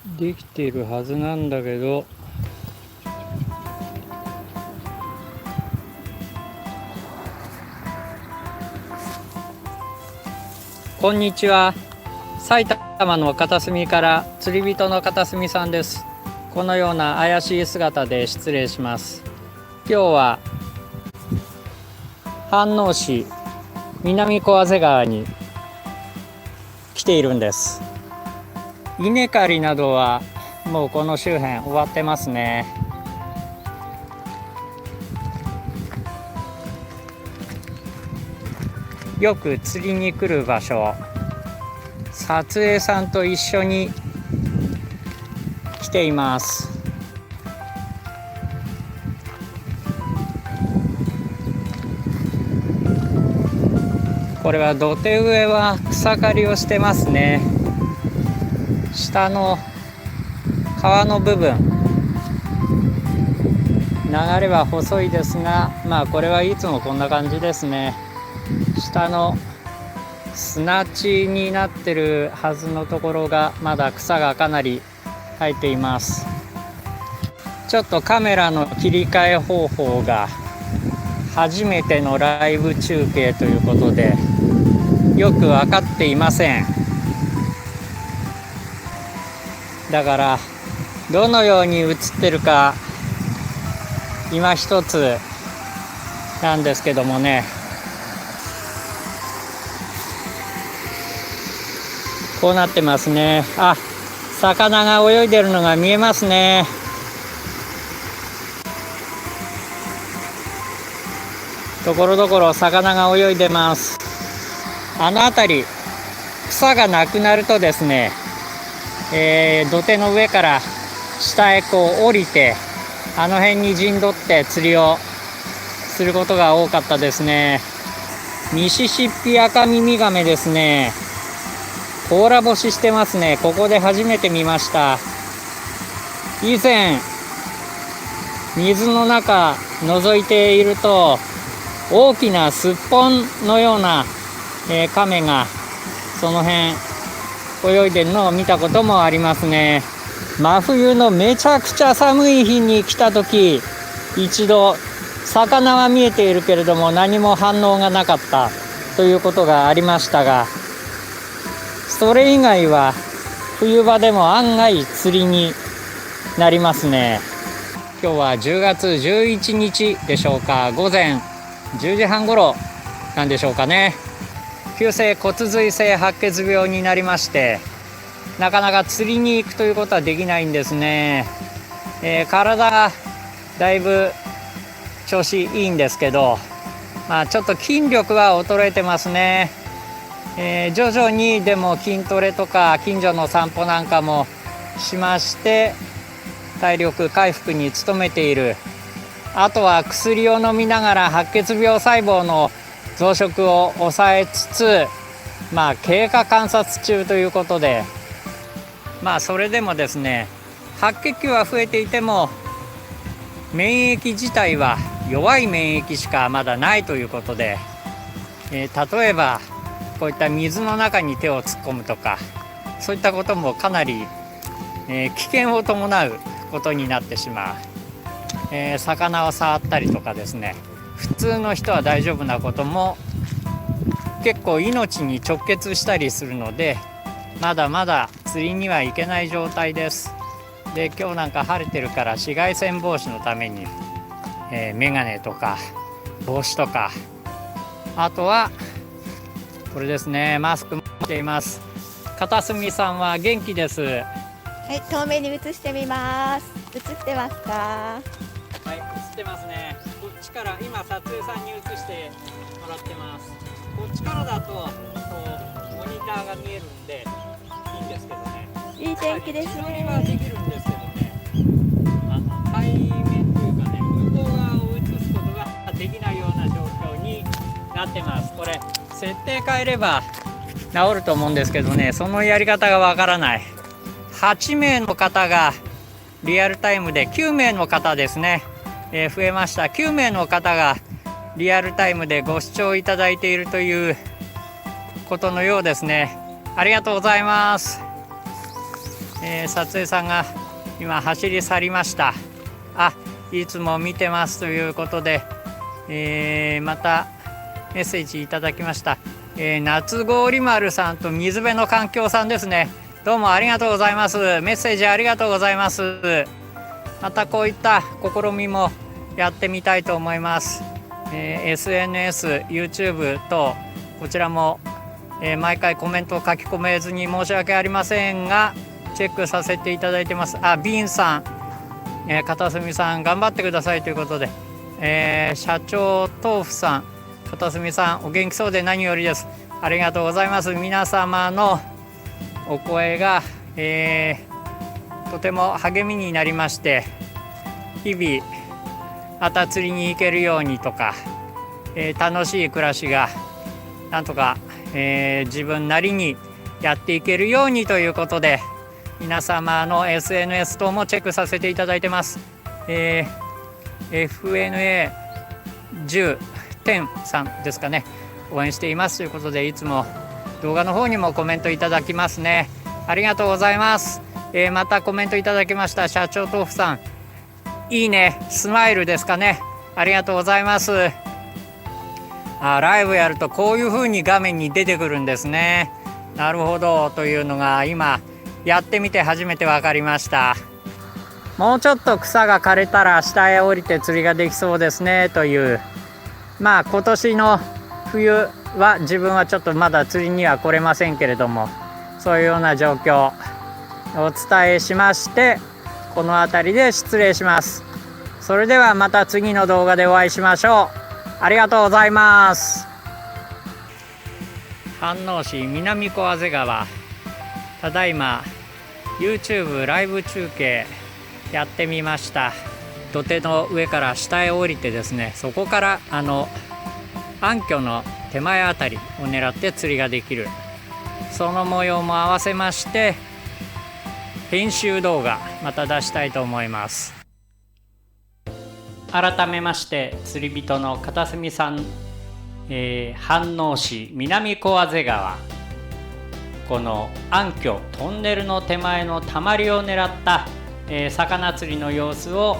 できているはずなんだけど、こんにちは。埼玉の片隅から釣り人の片隅さんです。このような怪しい姿で失礼します。今日は飯能市南小畔川に来ているんです。稲刈りなどはもうこの周辺終わってますね。よく釣りに来る場所、撮影さんと一緒に来ています。これは土手上は草刈りをしてますね。下の川の部分、流れは細いですが、これはいつもこんな感じですね。下の砂地になってるはずのところがまだ草がかなり生えています。ちょっとカメラの切り替え方法が初めてのライブ中継ということでよく分かっていません。だからどのように映ってるか今一つなんですけどもね、こうなってますね。魚が泳いでるのが見えますね。ところどころ魚が泳いでます。あの辺り草がなくなるとですね、土手の上から下へこう降りて、あの辺に陣取って釣りをすることが多かったですね。ミシシッピアカミミガメですね。甲羅干ししてますね。ここで初めて見ました。以前水の中覗いていると大きなすっぽんのような、カメがその辺泳いでるのを見たこともありますね。真冬のめちゃくちゃ寒い日に来た時、一度魚は見えているけれども何も反応がなかったということがありましたが、それ以外は冬場でも案外釣りになりますね。今日は10月11日でしょうか。午前10時半頃なんでしょうかね。急性骨髄性白血病になりまして、なかなか釣りに行くということはできないんですね。体がだいぶ調子いいんですけど、ちょっと筋力は衰えてますね。徐々にでも筋トレとか近所の散歩なんかもしまして体力回復に努めている。あとは薬を飲みながら白血病細胞の増殖を抑えつつ、経過観察中ということで、それでもですね、白血球は増えていても免疫自体は弱い免疫しかまだないということで、例えばこういった水の中に手を突っ込むとか、そういったこともかなり、危険を伴うことになってしまう。魚を触ったりとかですね、普通の人は大丈夫なことも結構命に直結したりするので、まだまだ釣りには行けない状態です。で、今日なんか晴れてるから紫外線防止のために、メガネとか帽子とか、あとはこれですね、マスクもしています。片隅さんは元気です。はい、遠目に映してみます。映ってますか？はい、映ってますね。こっちから今撮影さんに映してもらってます。こっちからだとこうモニターが見えるんでいいんですけどね。いい天気です自撮りはでね。きるんですけどね、対面というかね、向こう側を映すことができないような状況になってます。これ設定変えれば治ると思うんですけどね、そのやり方がわからない。8名の方がリアルタイムで、9名の方ですね、増えました。9名の方がリアルタイムでご視聴いただいているということのようですね。ありがとうございます。撮影さんが今走り去りました。いつも見てますということで、またメッセージいただきました。夏氷丸さんと水辺の環境さんですね。どうもありがとうございます。メッセージありがとうございます。またこういった試みもやってみたいと思います。SNS、YouTube とこちらも、毎回コメントを書き込めずに申し訳ありませんがチェックさせていただいてます。ビンさん、片隅さん頑張ってくださいということで、社長豆腐さん、片隅さんお元気そうで何よりです。ありがとうございます。皆様のお声が、とても励みになりまして、日々また釣りに行けるようにとか、楽しい暮らしがなんとか、自分なりにやっていけるようにということで、皆様の SNS 等もチェックさせていただいてます。FNA10 さんですかね、応援していますということで、いつも動画の方にもコメントいただきますね。ありがとうございます。またコメントいただきました社長豆腐さん、いいねスマイルですかね、ありがとうございます。ライブやるとこういう風に画面に出てくるんですね。なるほどというのが今やってみて初めて分かりました。もうちょっと草が枯れたら下へ降りて釣りができそうですねという、今年の冬は自分はちょっとまだ釣りには来れませんけれども、そういうような状況お伝えしまして、この辺りで失礼します。それではまた次の動画でお会いしましょう。ありがとうございます。飯能市南小畔川、ただいま YouTube ライブ中継やってみました。土手の上から下へ降りてですね、そこから暗渠の手前あたりを狙って釣りができる、その模様も合わせまして編集動画また出したいと思います。改めまして釣り人の片隅さん、飯能市南小畔川、この暗渠トンネルの手前のたまりを狙った、魚釣りの様子を、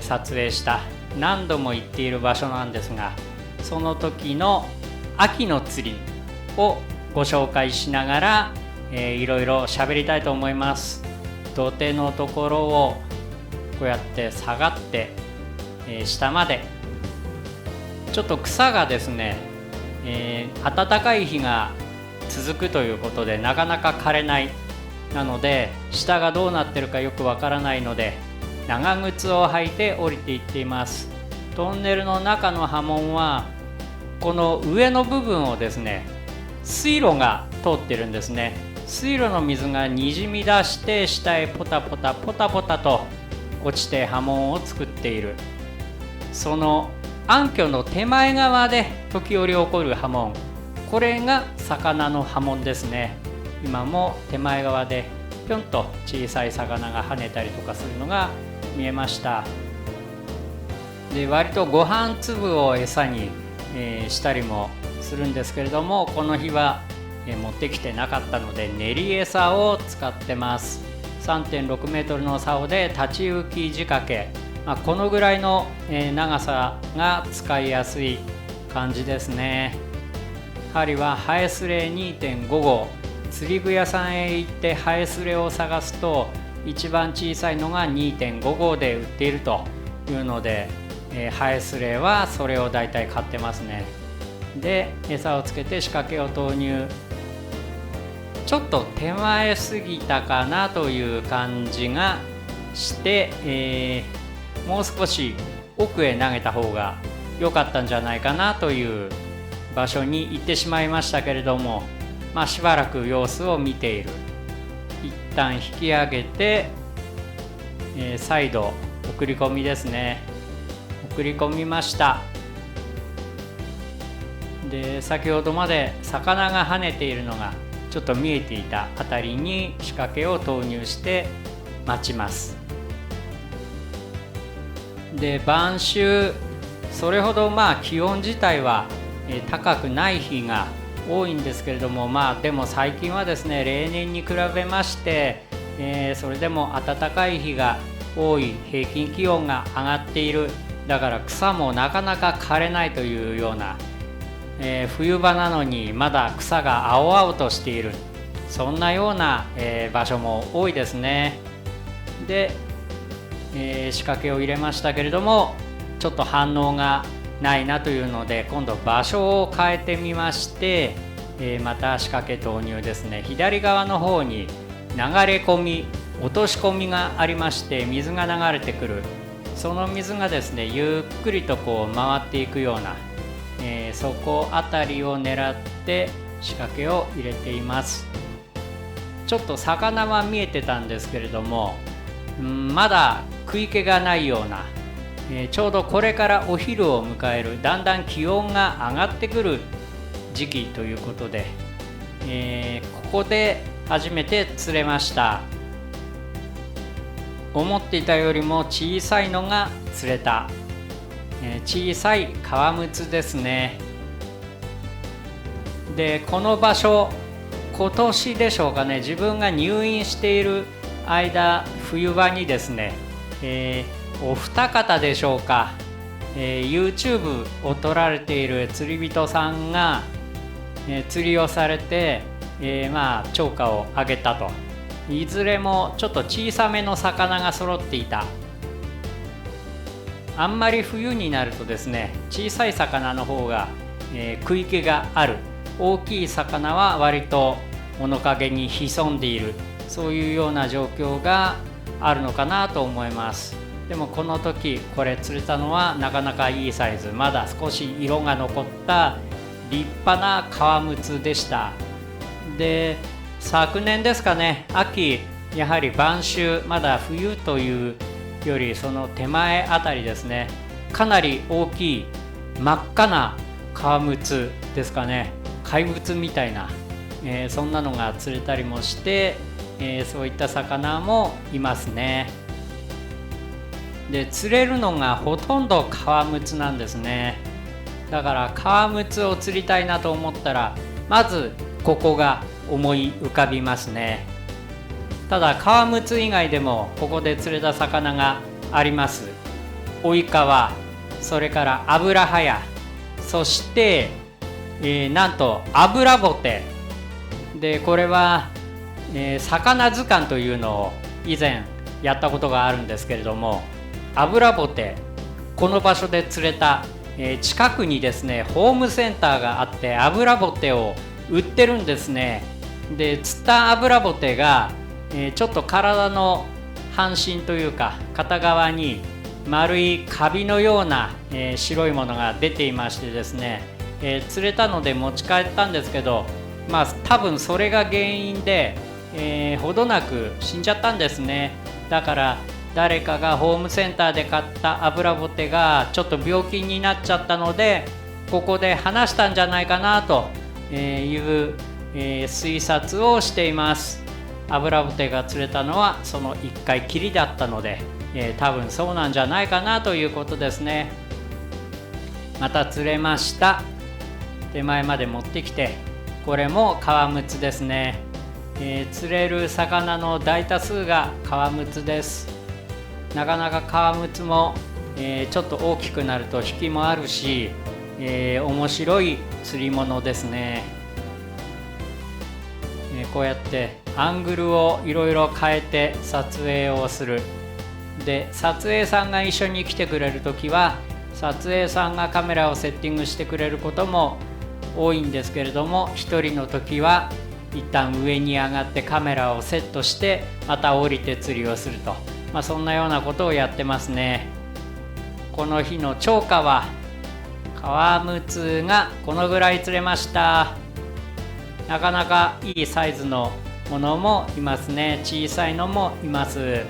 撮影した何度も行っている場所なんですが、その時の秋の釣りをご紹介しながら、いろいろ喋りたいと思います。土手のところをこうやって下がって、下までちょっと草がですね、暖かい日が続くということでなかなか枯れない。なので下がどうなってるかよくわからないので長靴を履いて降りていっています。トンネルの中の波紋はこの上の部分をですね、水路が通ってるんですね。水路の水がにじみ出して下へポタポタポタポタと落ちて波紋を作っている。その暗渠の手前側で時折起こる波紋、これが魚の波紋ですね。今も手前側でぴょんと小さい魚が跳ねたりとかするのが見えました。で割とご飯粒を餌に、したりもするんですけれども、この日は、持ってきてなかったので練り餌を使ってます。 3.6 メートルの竿で立ち浮き仕掛け、このぐらいの、長さが使いやすい感じですね。針はハエスレ 2.5 号、釣り具屋さんへ行ってハエスレを探すと一番小さいのが 2.5 号で売っているというので、ハエスレはそれをだいたい買ってますね。で餌をつけて仕掛けを投入。ちょっと手前すぎたかなという感じがして、もう少し奥へ投げた方が良かったんじゃないかなという場所に行ってしまいましたけれども、しばらく様子を見ている。一旦引き上げて、再度送り込みですね。送り込みました。で先ほどまで魚が跳ねているのがちょっと見えていたあたりに仕掛けを投入して待ちます。で晩秋、それほど気温自体は高くない日が多いんですけれども、でも最近はですね、例年に比べまして、それでも暖かい日が多い、平均気温が上がっている。だから草もなかなか枯れないというような、冬場なのにまだ草が青々としている、そんなような、場所も多いですね。で、仕掛けを入れましたけれども、ちょっと反応がないなというので、今度場所を変えてみまして、また仕掛け投入ですね。左側の方に流れ込み、落とし込みがありまして、水が流れてくる。その水がですね、ゆっくりとこう回っていくような、そこあたりを狙って仕掛けを入れています。ちょっと魚は見えてたんですけれども、まだ食い気がないような、ちょうどこれからお昼を迎える、だんだん気温が上がってくる時期ということで、ここで初めて釣れました。思っていたよりも小さいのが釣れた、小さいカワムツですね。で、この場所、今年でしょうかね、自分が入院している間、冬場にですね、お二方でしょうか、YouTube を撮られている釣り人さんが、釣りをされて、釣果を上げたと。いずれもちょっと小さめの魚が揃っていた。あんまり冬になるとですね、小さい魚の方が、食い気がある。大きい魚は割と物陰に潜んでいる、そういうような状況があるのかなと思います。でもこの時これ釣れたのはなかなかいいサイズ、まだ少し色が残った立派なカワムツでした。で、昨年ですかね、秋、やはり晩秋、まだ冬というよりその手前あたりですね、かなり大きい真っ赤なカワムツですかね、怪物みたいな、そんなのが釣れたりもして、そういった魚もいますね。で、釣れるのがほとんどカワムツなんですね。だからカワムツを釣りたいなと思ったら、まずここが思い浮かびますね。ただカワムツ以外でもここで釣れた魚があります。オイカワ、それからアブラハヤ、そして、なんとアブラボテで、これは、魚図鑑というのを以前やったことがあるんですけれども、アブラボテ、この場所で釣れた、近くにですねホームセンターがあって、アブラボテを売ってるんですね。で、釣ったアブラボテが、ちょっと体の半身というか片側に丸いカビのような、白いものが出ていましてですね、釣れたので持ち帰ったんですけど、多分それが原因で、ほどなく死んじゃったんですね。だから誰かがホームセンターで買ったアブラボテがちょっと病気になっちゃったので、ここで放したんじゃないかなという、推察をしています。アブラボテが釣れたのはその1回きりだったので、多分そうなんじゃないかなということですね。また釣れました。手前まで持ってきて、これもカワムツですね。釣れる魚の大多数がカワムツです。なかなかカワムツも、ちょっと大きくなると引きもあるし、面白い釣り物ですね。こうやってアングルをいろいろ変えて撮影をする。で、撮影さんが一緒に来てくれるときは撮影さんがカメラをセッティングしてくれることも多いんですけれども、一人の時は一旦上に上がってカメラをセットしてまた降りて釣りをすると、そんなようなことをやってますね。この日の釣果はカワムツがこのぐらい釣れました。なかなかいいサイズのものもいますね。小さいのもいます。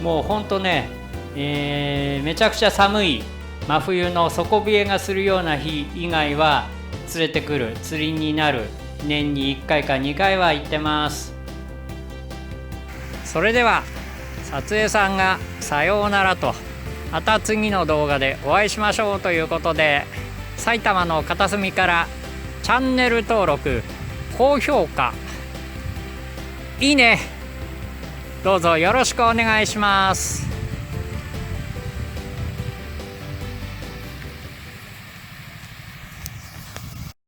もうほんとね、めちゃくちゃ寒い真冬の底冷えがするような日以外は釣れてくる、釣りになる、年に1回か2回は行ってます。それでは撮影さんがさようならと、また次の動画でお会いしましょうということで、埼玉の片隅からチャンネル登録、高評価、いいね、どうぞよろしくお願いします。